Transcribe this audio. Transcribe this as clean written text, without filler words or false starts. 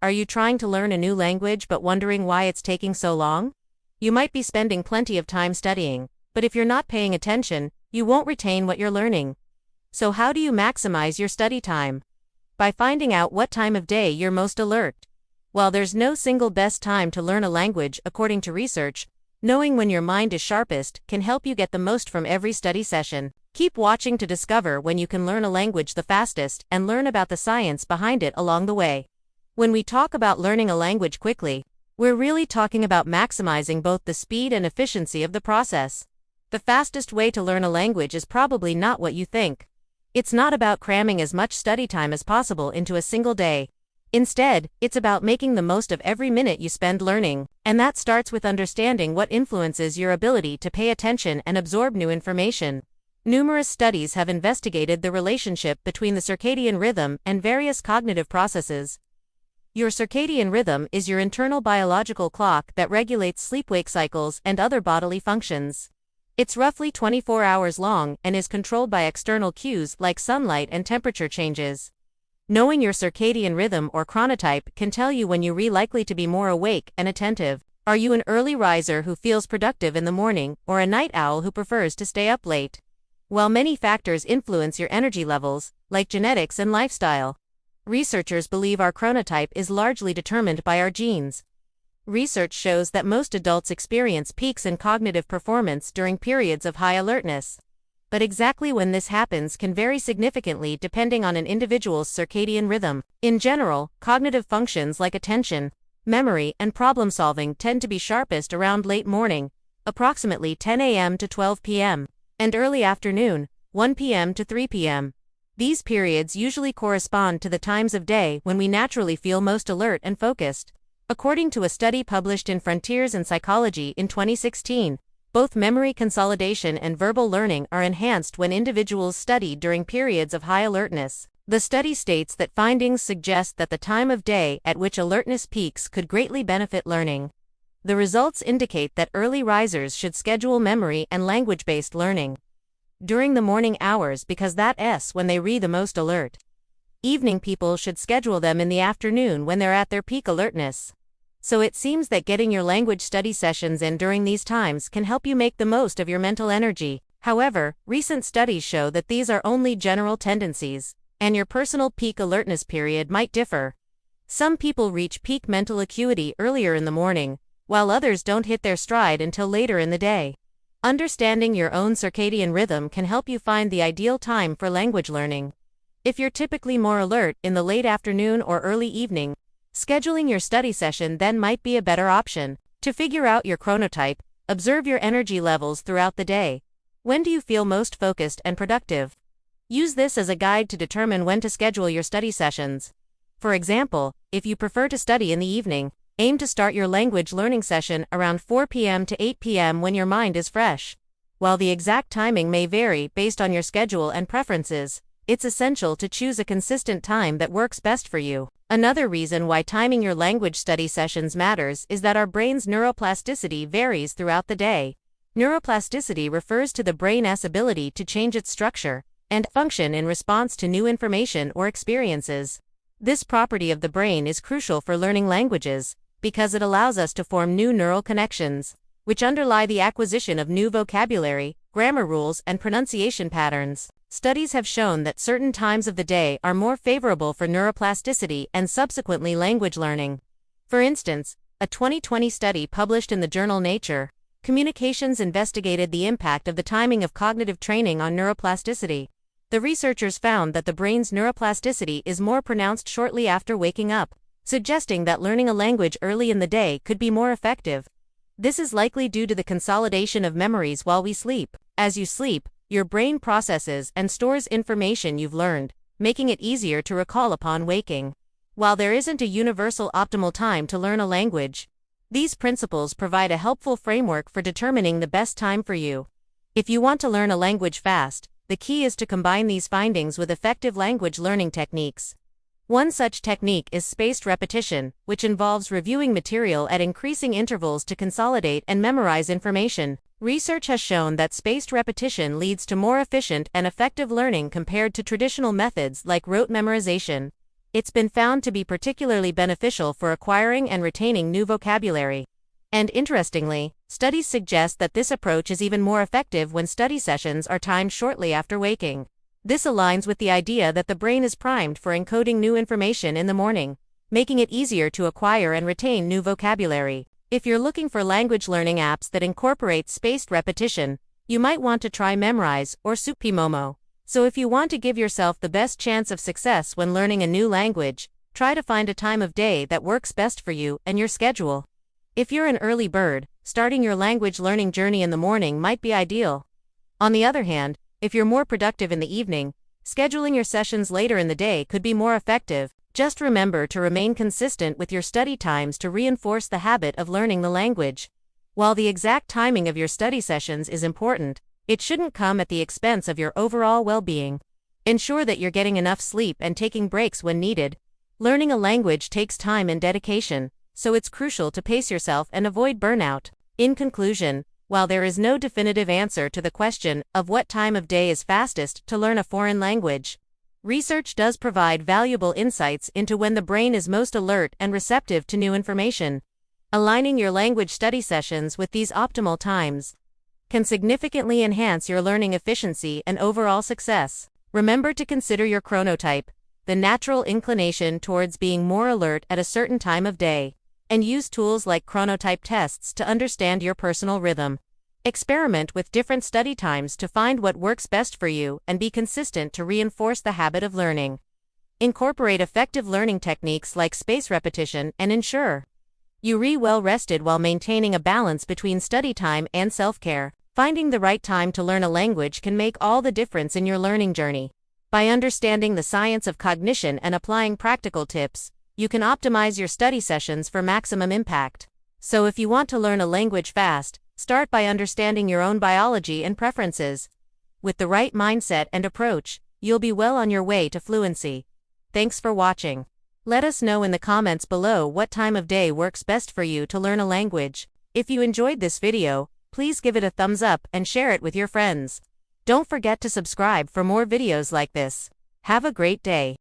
Are you trying to learn a new language but wondering why it's taking so long? You might be spending plenty of time studying, but if you're not paying attention, you won't retain what you're learning. So how do you maximize your study time? By finding out what time of day you're most alert. While there's no single best time to learn a language according to research, knowing when your mind is sharpest can help you get the most from every study session. Keep watching to discover when you can learn a language the fastest and learn about the science behind it along the way. When we talk about learning a language quickly, we're really talking about maximizing both the speed and efficiency of the process. The fastest way to learn a language is probably not what you think. It's not about cramming as much study time as possible into a single day. Instead, it's about making the most of every minute you spend learning, and that starts with understanding what influences your ability to pay attention and absorb new information. Numerous studies have investigated the relationship between the circadian rhythm and various cognitive processes. Your circadian rhythm is your internal biological clock that regulates sleep-wake cycles and other bodily functions. It's roughly 24 hours long and is controlled by external cues like sunlight and temperature changes. Knowing your circadian rhythm or chronotype can tell you when you're likely to be more awake and attentive. Are you an early riser who feels productive in the morning, or a night owl who prefers to stay up late? While many factors influence your energy levels, like genetics and lifestyle, researchers believe our chronotype is largely determined by our genes. Research shows that most adults experience peaks in cognitive performance during periods of high alertness. But exactly when this happens can vary significantly depending on an individual's circadian rhythm. In general, cognitive functions like attention, memory, and problem-solving tend to be sharpest around late morning, approximately 10 a.m. to 12 p.m., and early afternoon, 1 p.m. to 3 p.m. These periods usually correspond to the times of day when we naturally feel most alert and focused. According to a study published in Frontiers in Psychology in 2016, both memory consolidation and verbal learning are enhanced when individuals study during periods of high alertness. The study states that findings suggest that the time of day at which alertness peaks could greatly benefit learning. The results indicate that early risers should schedule memory and language-based learning during the morning hours because that's when they read the most alert. Evening people should schedule them in the afternoon when they're at their peak alertness. So it seems that getting your language study sessions in during these times can help you make the most of your mental energy. However, recent studies show that these are only general tendencies, and your personal peak alertness period might differ. Some people reach peak mental acuity earlier in the morning, while others don't hit their stride until later in the day. Understanding your own circadian rhythm can help you find the ideal time for language learning. If you're typically more alert in the late afternoon or early evening, scheduling your study session then might be a better option. To figure out your chronotype, observe your energy levels throughout the day. When do you feel most focused and productive? Use this as a guide to determine when to schedule your study sessions. For example, if you prefer to study in the evening, aim to start your language learning session around 4 p.m. to 8 p.m. when your mind is fresh. While the exact timing may vary based on your schedule and preferences, it's essential to choose a consistent time that works best for you. Another reason why timing your language study sessions matters is that our brain's neuroplasticity varies throughout the day. Neuroplasticity refers to the brain's ability to change its structure and function in response to new information or experiences. This property of the brain is crucial for learning languages because it allows us to form new neural connections, which underlie the acquisition of new vocabulary, grammar rules, and pronunciation patterns. Studies have shown that certain times of the day are more favorable for neuroplasticity and subsequently language learning. For instance, a 2020 study published in the journal Nature Communications investigated the impact of the timing of cognitive training on neuroplasticity. The researchers found that the brain's neuroplasticity is more pronounced shortly after waking up, suggesting that learning a language early in the day could be more effective. This is likely due to the consolidation of memories while we sleep. As you sleep, your brain processes and stores information you've learned, making it easier to recall upon waking. While there isn't a universal optimal time to learn a language, these principles provide a helpful framework for determining the best time for you. If you want to learn a language fast, the key is to combine these findings with effective language learning techniques. One such technique is spaced repetition, which involves reviewing material at increasing intervals to consolidate and memorize information. Research has shown that spaced repetition leads to more efficient and effective learning compared to traditional methods like rote memorization. It's been found to be particularly beneficial for acquiring and retaining new vocabulary. And interestingly, studies suggest that this approach is even more effective when study sessions are timed shortly after waking. This aligns with the idea that the brain is primed for encoding new information in the morning, making it easier to acquire and retain new vocabulary. If you're looking for language learning apps that incorporate spaced repetition, you might want to try Memrise or Supimomo. So if you want to give yourself the best chance of success when learning a new language, try to find a time of day that works best for you and your schedule. If you're an early bird, starting your language learning journey in the morning might be ideal. On the other hand, if you're more productive in the evening, scheduling your sessions later in the day could be more effective. Just remember to remain consistent with your study times to reinforce the habit of learning the language. While the exact timing of your study sessions is important, it shouldn't come at the expense of your overall well-being. Ensure that you're getting enough sleep and taking breaks when needed. Learning a language takes time and dedication, so it's crucial to pace yourself and avoid burnout. In conclusion, while there is no definitive answer to the question of what time of day is fastest to learn a foreign language, research does provide valuable insights into when the brain is most alert and receptive to new information. Aligning your language study sessions with these optimal times can significantly enhance your learning efficiency and overall success. Remember to consider your chronotype, the natural inclination towards being more alert at a certain time of day, and use tools like chronotype tests to understand your personal rhythm. Experiment with different study times to find what works best for you and be consistent to reinforce the habit of learning. Incorporate effective learning techniques like space repetition and ensure you're well rested while maintaining a balance between study time and self-care. Finding the right time to learn a language can make all the difference in your learning journey. By understanding the science of cognition and applying practical tips, you can optimize your study sessions for maximum impact. So if you want to learn a language fast, start by understanding your own biology and preferences. With the right mindset and approach, you'll be well on your way to fluency. Thanks for watching. Let us know in the comments below what time of day works best for you to learn a language. If you enjoyed this video, please give it a thumbs up and share it with your friends. Don't forget to subscribe for more videos like this. Have a great day.